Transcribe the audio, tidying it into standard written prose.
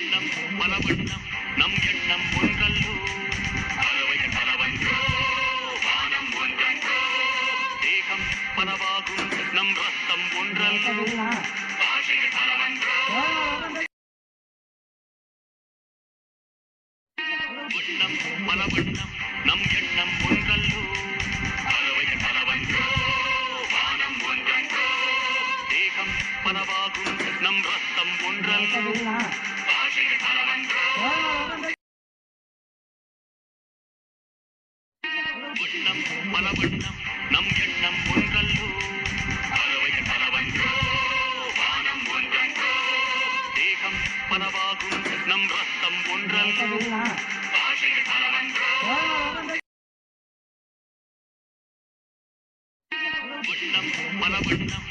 எண்ணம் பலவண்ணம் நம் எண்ணம் ஒன்றல்லோ பறவைகள் பலவன்றோ வானம் ஒன்றன்றோ தேகம் பலவாகும் நம் ரத்தம் ஒன்றல்லோ பாஷைகள் பலவன்றோ எண்ணம் பலவண்ணம் நம் எண்ணம் ஒன்றல்லோ பறவைகள் பலவன்றோ வானம் ஒன்றன்றோ தேகம் பலவாகும் நம் ரத்தம் ஒன்றல்லோ பாஷைகள் பலவன்றோ எண்ணம் பலவண்ணம் நம் எண்ணம் ஒன்றல்லோ பறவைகள் பலவன்றோ வானம் ஒன்றன்றோ தேகம் பலவாகும் நம் ரத்தம் ஒன்றல்லோ பாஷைகள் பலவன்றோ எண்ணம் பலவண்ணம்